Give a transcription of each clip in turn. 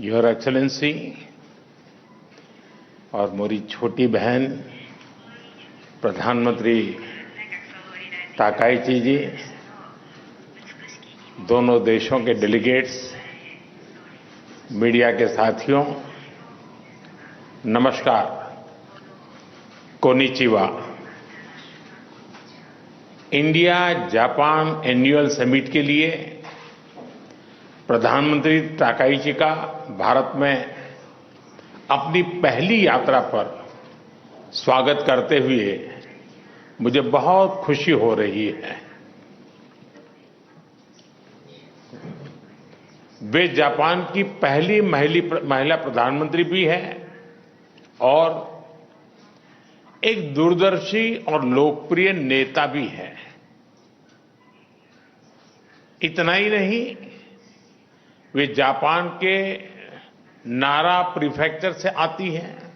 Your excellency और मेरी छोटी बहन प्रधानमंत्री ताकाईची जी, दोनों देशों के डेलीगेट्स, मीडिया के साथियों, नमस्कार, konnichiwa. India Japan annual summit के लिए प्रधानमंत्री ताकाईची का भारत में अपनी पहली यात्रा पर स्वागत करते हुए मुझे बहुत खुशी हो रही है। वे जापान की पहली महिला प्रधानमंत्री भी है और एक दूरदर्शी और लोकप्रिय नेता भी है। इतना ही नहीं, वे जापान के नारा प्रीफेक्चर से आती हैं,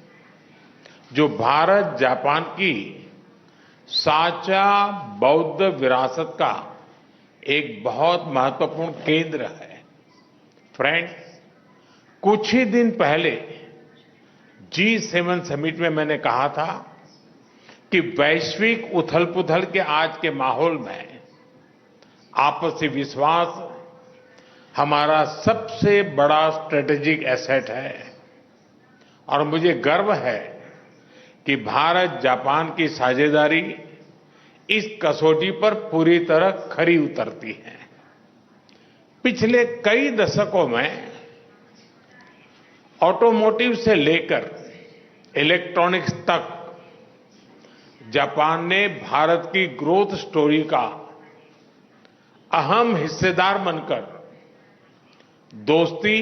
जो भारत जापान की साझा बौद्ध विरासत का एक बहुत महत्वपूर्ण केंद्र है। फ्रेंड्स, कुछ ही दिन पहले G7 समिट में मैंने कहा था कि वैश्विक उथल-पुथल के आज के माहौल में आपसी विश्वास हमारा सबसे बड़ा स्ट्रेटेजिक एसेट है और मुझे गर्व है कि भारत जापान की साझेदारी इस कसौटी पर पूरी तरह खरी उतरती है। पिछले कई दशकों में ऑटोमोटिव से लेकर इलेक्ट्रॉनिक्स तक जापान ने भारत की ग्रोथ स्टोरी का अहम हिस्सेदार बनकर दोस्ती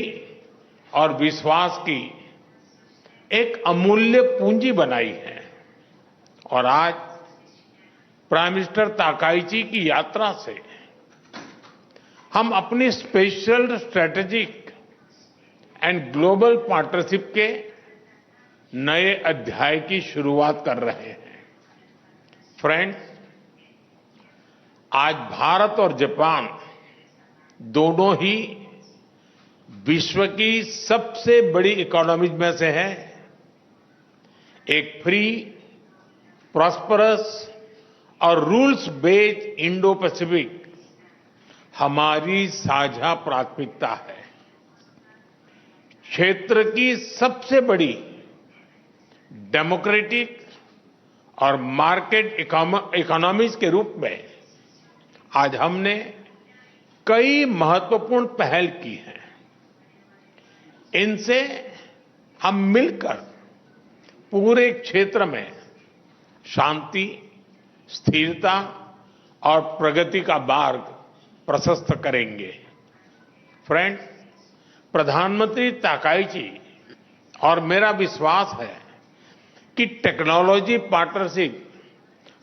और विश्वास की एक अमूल्य पूंजी बनाई है। और आज प्राइम मिनिस्टर ताकाईची की यात्रा से हम अपनी special strategic and global partnership के नए अध्याय की शुरुआत कर रहे हैं। फ्रेंड्स, आज भारत और जापान दोनों ही विश्व की सबसे बड़ी इकोनॉमीज में से है। एक फ्री, प्रॉस्परस और रूल्स बेस्ड इंडो पैसिफिक हमारी साझा प्राथमिकता है। क्षेत्र की सबसे बड़ी डेमोक्रेटिक और मार्केट इकोनॉमीज के रूप में आज हमने कई महत्वपूर्ण पहल की हैं। इनसे हम मिलकर पूरे क्षेत्र में शांति, स्थिरता और प्रगति का मार्ग प्रशस्त करेंगे। फ्रेंड्स, प्रधानमंत्री ताकाईची और मेरा विश्वास है कि टेक्नोलॉजी पार्टनरशिप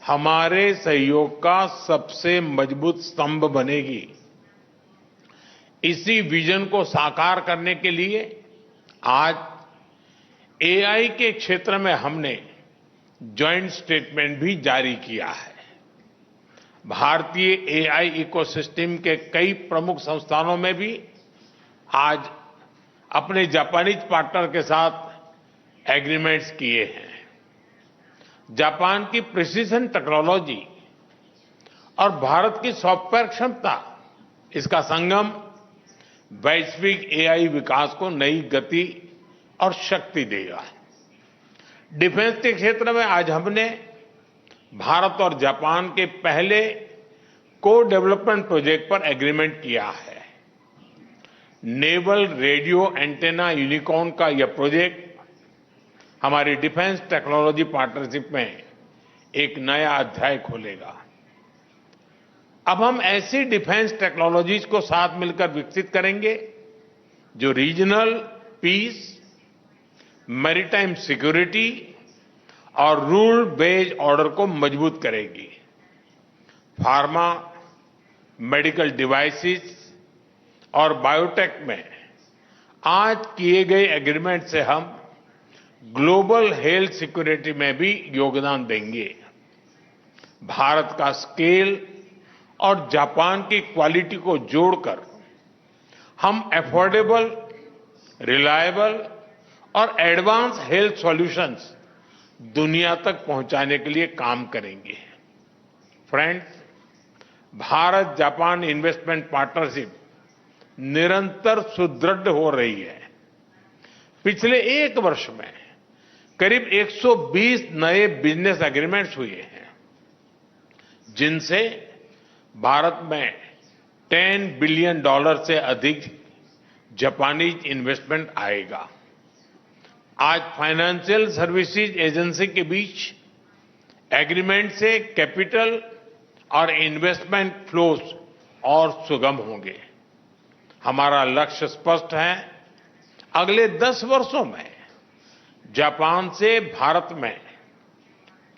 हमारे सहयोग का सबसे मजबूत स्तंभ बनेगी। इसी विजन को साकार करने के लिए आज एआई के क्षेत्र में हमने जॉइंट स्टेटमेंट भी जारी किया है। भारतीय एआई इकोसिस्टम के कई प्रमुख संस्थानों में भी आज अपने जापानीज पार्टनर के साथ एग्रीमेंट्स किए हैं। जापान की प्रिसिजन टेक्नोलॉजी और भारत की सॉफ्टवेयर क्षमता, इसका संगम वैश्विक एआई विकास को नई गति और शक्ति देगा। डिफेंस के क्षेत्र में आज हमने भारत और जापान के पहले को डेवलपमेंट प्रोजेक्ट पर एग्रीमेंट किया है। नेवल रेडियो एंटेना यूनिकॉर्न का यह प्रोजेक्ट हमारी डिफेंस टेक्नोलॉजी पार्टनरशिप में एक नया अध्याय खोलेगा। अब हम ऐसी डिफेंस टेक्नोलॉजीज को साथ मिलकर विकसित करेंगे जो रीजनल पीस, मैरीटाइम सिक्योरिटी और रूल बेस्ड ऑर्डर को मजबूत करेगी। फार्मा, मेडिकल डिवाइसेस और बायोटेक में आज किए गए एग्रीमेंट से हम ग्लोबल हेल्थ सिक्योरिटी में भी योगदान देंगे। भारत का स्केल और जापान की क्वालिटी को जोड़कर हम अफोर्डेबल रिलायबल और एडवांस हेल्थ सॉल्यूशंस दुनिया तक पहुंचाने के लिए काम करेंगे। Friends, Bharat Japan investment partnership निरंतर सुदृढ़ हो रही है। पिछले एक वर्ष में करीब 120 नए बिजनेस एग्रीमेंट्स हुए हैं, जिनसे भारत में $10 बिलियन से अधिक जापानीज इन्वेस्टमेंट आएगा। आज फाइनेंशियल सर्विसेज एजेंसी के बीच एग्रीमेंट से कैपिटल और इन्वेस्टमेंट फ्लोज और सुगम होंगे। हमारा लक्ष्य स्पष्ट है, अगले 10 वर्षों में जापान से भारत में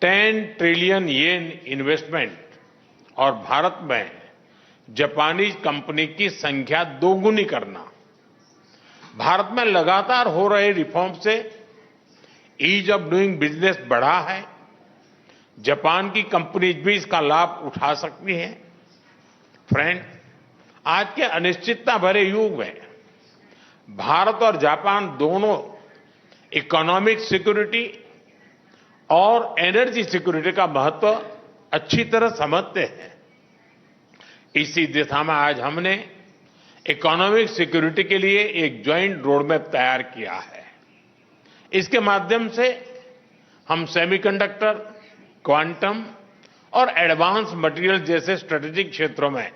10 ट्रिलियन येन इन्वेस्टमेंट और भारत में जापानीज कंपनी की संख्या दोगुनी करना। भारत में लगातार हो रहे रिफॉर्म से ईज ऑफ डूइंग बिजनेस बढ़ा है। जापान की कंपनीज भी इसका लाभ उठा सकती हैं। फ्रेंड, आज के अनिश्चितता भरे युग में भारत और जापान दोनों इकोनॉमिक सिक्योरिटी और एनर्जी सिक्योरिटी का महत्व अच्छी तरह समझते हैं। इसी दिशा में आज हमने इकोनॉमिक सिक्योरिटी के लिए एक ज्वाइंट रोडमैप तैयार किया है। इसके माध्यम से हम सेमीकंडक्टर, क्वांटम और एडवांस मटेरियल जैसे स्ट्रेटेजिक क्षेत्रों में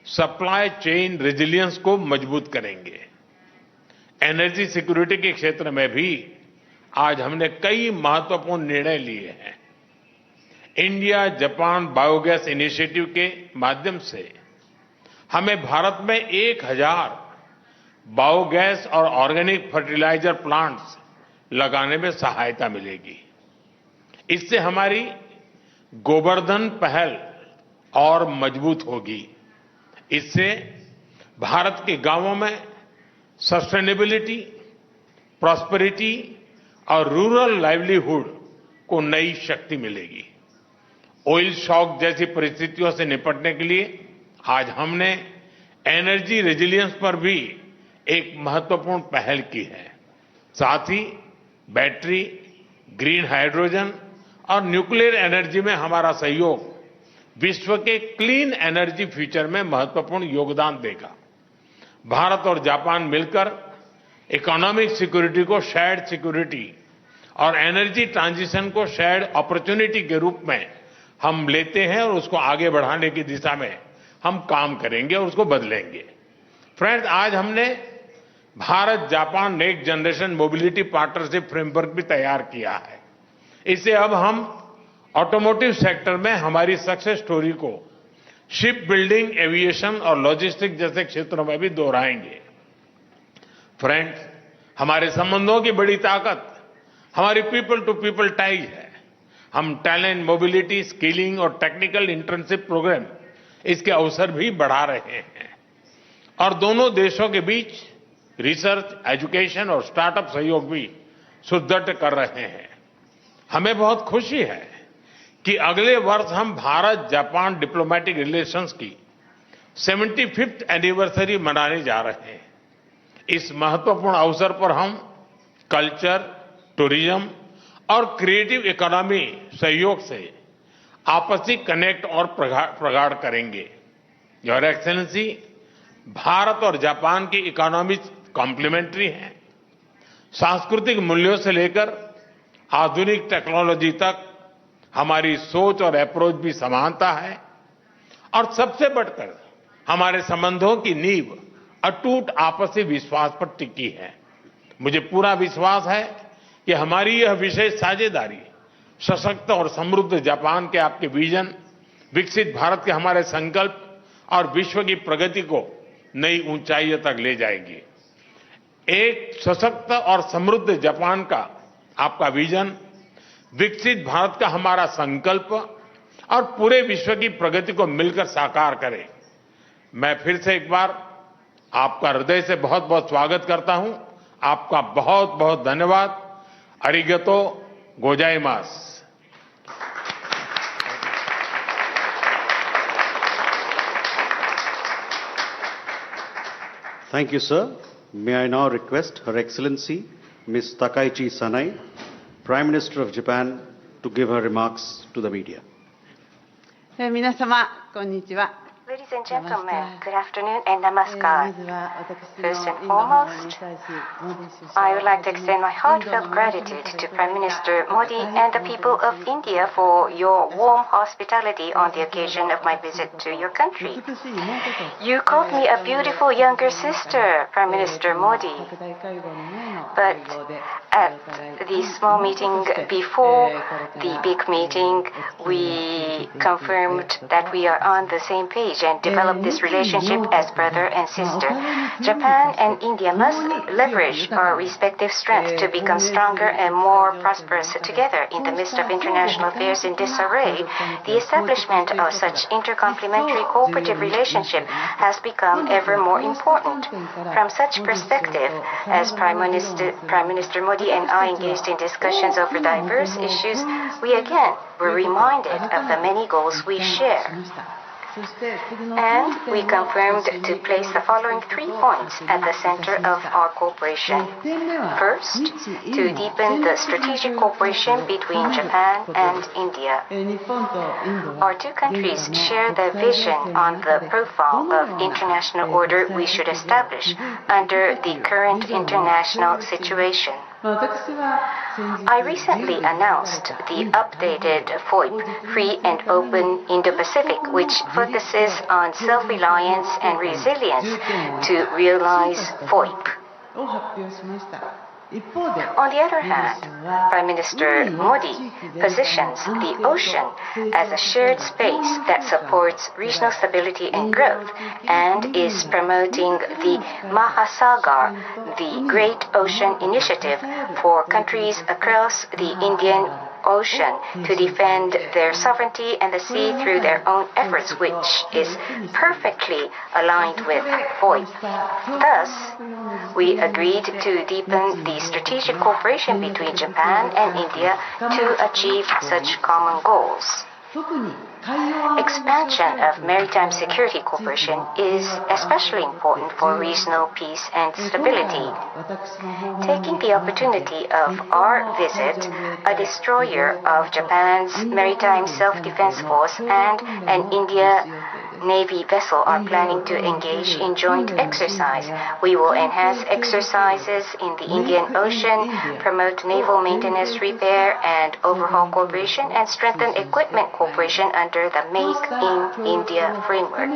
सप्लाई चेन रेजिलियंस को मजबूत करेंगे। एनर्जी सिक्योरिटी के क्षेत्र में भी आज हमने कई महत्वपूर्ण निर्णय लिए हैं। इंडिया जापान बायोगैस इनिशिएटिव के माध्यम से हमें भारत में 1000 बायोगैस और ऑर्गेनिक फर्टिलाइजर प्लांट्स लगाने में सहायता मिलेगी। इससे हमारी गोवर्धन पहल और मजबूत होगी। इससे भारत के गांवों में सस्टेनेबिलिटी, प्रॉस्पेरिटी और रूरल लाइवलीहुड को नई शक्ति मिलेगी। ऑयल शॉक जैसी परिस्थितियों से निपटने के लिए आज हमने एनर्जी रेजिलियंस पर भी एक महत्वपूर्ण पहल की है। साथ ही बैटरी, ग्रीन हाइड्रोजन और न्यूक्लियर एनर्जी में हमारा सहयोग विश्व के क्लीन एनर्जी फ्यूचर में महत्वपूर्ण योगदान देगा। भारत और जापान मिलकर इकोनॉमिक सिक्योरिटी को शेयर्ड सिक्योरिटी और एनर्जी ट्रांजिशन को शेयर्ड अपॉर्चुनिटी के रूप में हम लेते हैं और उसको आगे बढ़ाने की दिशा में हम काम करेंगे और उसको बदलेंगे। फ्रेंड्स, आज हमने Bharat Japan next generation mobility partnership framework भी तैयार किया है। इससे अब हम ऑटोमोटिव सेक्टर में हमारी सक्सेस स्टोरी को शिप बिल्डिंग, एविएशन और लॉजिस्टिक जैसे क्षेत्रों में भी दोहराएंगे। फ्रेंड्स, हमारे संबंधों की बड़ी ताकत हमारी पीपल टू पीपल टाइज है। हम टैलेंट मोबिलिटी, स्किलिंग और टेक्निकल इंटर्नशिप प्रोग्राम इसके अवसर भी बढ़ा रहे हैं और दोनों देशों के बीच रिसर्च, एजुकेशन और स्टार्टअप सहयोग भी सुदृढ़ कर रहे हैं। हमें बहुत खुशी है कि अगले वर्ष हम भारत जापान डिप्लोमेटिक रिलेशंस की 75th एनिवर्सरी मनाने जा रहे हैं। इस महत्वपूर्ण अवसर पर हम कल्चर, टूरिज्म और क्रिएटिव इकोनॉमी सहयोग से आपसी कनेक्ट और प्रगाढ़ करेंगे। योर एक्सेलेंसी, भारत और जापान की इकोनॉमी कॉम्प्लीमेंट्री है। सांस्कृतिक मूल्यों से लेकर आधुनिक टेक्नोलॉजी तक हमारी सोच और अप्रोच भी समानता है और सबसे बढ़कर हमारे संबंधों की नींव अटूट आपसी विश्वास पर टिकी है। मुझे पूरा विश्वास है कि हमारी यह विशेष साझेदारी सशक्त और समृद्ध जापान के आपके विजन, विकसित भारत के हमारे संकल्प और विश्व की प्रगति को नई ऊंचाइयों तक ले जाएगी। एक सशक्त और समृद्ध जापान का आपका विजन, विकसित भारत का हमारा संकल्प और पूरे विश्व की प्रगति को मिलकर साकार करें। मैं फिर से एक बार आपका हृदय से बहुत बहुत स्वागत करता हूं। आपका बहुत बहुत धन्यवाद। अरिगतो गोजाइमास। Thank you, sir. May I now request Her Excellency Ms. Takaichi Sanai, Prime Minister of Japan, to give her remarks to the media. 皆様、こんにちは。 Ladies and gentlemen, good afternoon and namaskar. First and foremost, I would like to extend my heartfelt gratitude to Prime Minister Modi and the people of India for your warm hospitality on the occasion of my visit to your country. You called me a beautiful younger sister, Prime Minister Modi. But at the small meeting before the big meeting, we confirmed that we are on the same page and develop this relationship as brother and sister. Japan and India must leverage our respective strengths to become stronger and more prosperous together. In the midst of international affairs in disarray, the establishment of such intercomplementary cooperative relationship has become ever more important. From such perspective, as Prime Minister Modi and I engaged in discussions over diverse issues, we again were reminded of the many goals we share. And we confirmed to place the following 3 points at the center of our cooperation. First, to deepen the strategic cooperation between Japan and India. Our two countries share the vision on the profile of international order we should establish under the current international situation. I recently announced the updated FOIP, Free and Open Indo-Pacific, which focuses on self-reliance and resilience to realize FOIP. On the other hand, Prime Minister Modi positions the ocean as a shared space that supports regional stability and growth and is promoting the Mahasagar, the Great Ocean Initiative, for countries across the Indian Ocean to defend their sovereignty and the sea through their own efforts, which is perfectly aligned with FOIP. Thus, we agreed to deepen the strategic cooperation between Japan and India to achieve such common goals. Expansion of maritime security cooperation is especially important for regional peace and stability. Taking the opportunity of our visit, a destroyer of Japan's Maritime Self-Defense Force and an India Navy vessel are planning to engage in joint exercise. We will enhance exercises in the Indian Ocean, promote naval maintenance, repair, and overhaul cooperation, and strengthen equipment cooperation under the Make in India framework.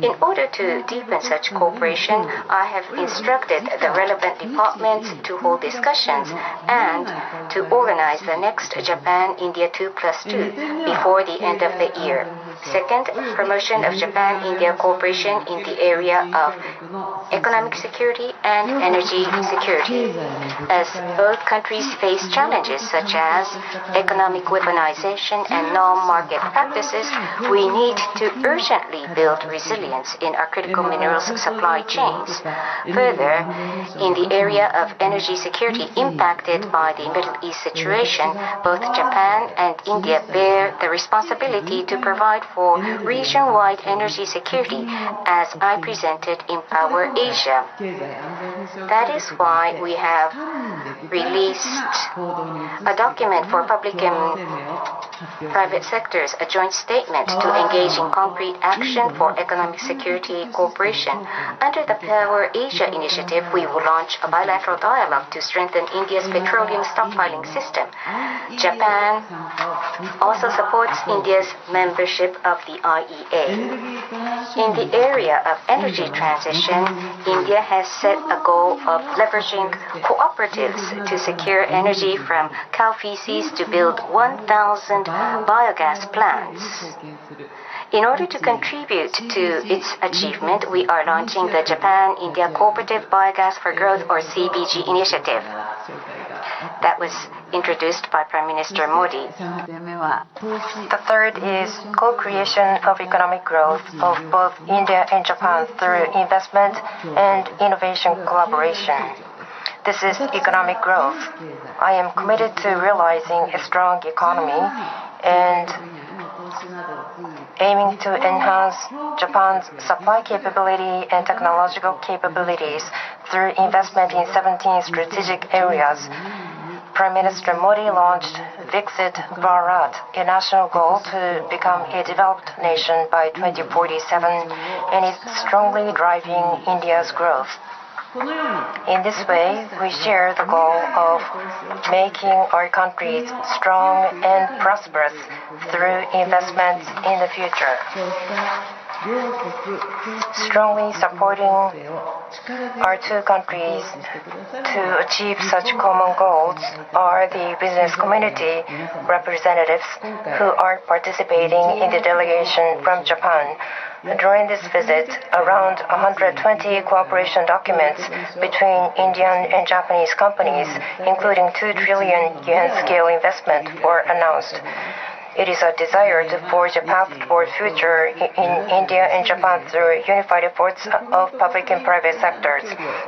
In order to deepen such cooperation, I have instructed the relevant departments to hold discussions and to organize the next Japan-India 2+2 before the end of the year. Second, promotion of Japan-India cooperation in the area of economic security and energy security. As both countries face challenges such as economic weaponization and non-market practices, we need to urgently build resilience in our critical minerals supply chains. Further, in the area of energy security impacted by the Middle East situation, both Japan and India bear the responsibility to provide for region-wide energy security, as I presented in Power Asia. That is why we have released a document for public and private sectors, a joint statement to engage in concrete action for economic security cooperation. Under the Power Asia initiative, we will launch a bilateral dialogue to strengthen India's petroleum stockpiling system. Japan also supports India's membership of the IEA. In the area of energy transition, India has set a goal of leveraging cooperatives to secure energy from cow feces to build 1,000 biogas plants. In order to contribute to its achievement, we are launching the Japan-India Cooperative Biogas for Growth, or CBG initiative. That was introduced by Prime Minister Modi. The third is co-creation of economic growth of both India and Japan through investment and innovation collaboration. This is economic growth. I am committed to realizing a strong economy and aiming to enhance Japan's supply capability and technological capabilities through investment in 17 strategic areas. Prime Minister Modi launched Viksit Bharat, a national goal to become a developed nation by 2047, and is strongly driving India's growth. In this way, we share the goal of making our country strong and prosperous through investments in the future. Strongly supporting our two countries to achieve such common goals are the business community representatives who are participating in the delegation from Japan. During this visit, around 120 cooperation documents between Indian and Japanese companies, including 2 trillion yen scale investment, were announced. It is a desire to forge a path toward future in India and Japan through unified efforts of public and private sectors.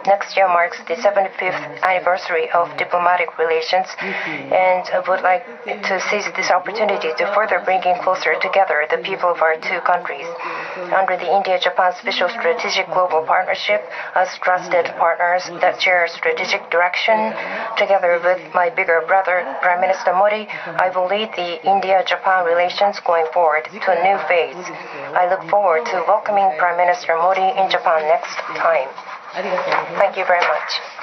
Next year marks the 75th anniversary of diplomatic relations, and I would like to seize this opportunity to further bring in closer together the people of our two countries. Under the India-Japan Special Strategic Global Partnership, as trusted partners that share strategic direction, together with my bigger brother, Prime Minister Modi, I will lead the India-Japan relations going forward to a new phase. I look forward to welcoming Prime Minister Modi in Japan next time. Thank you very much.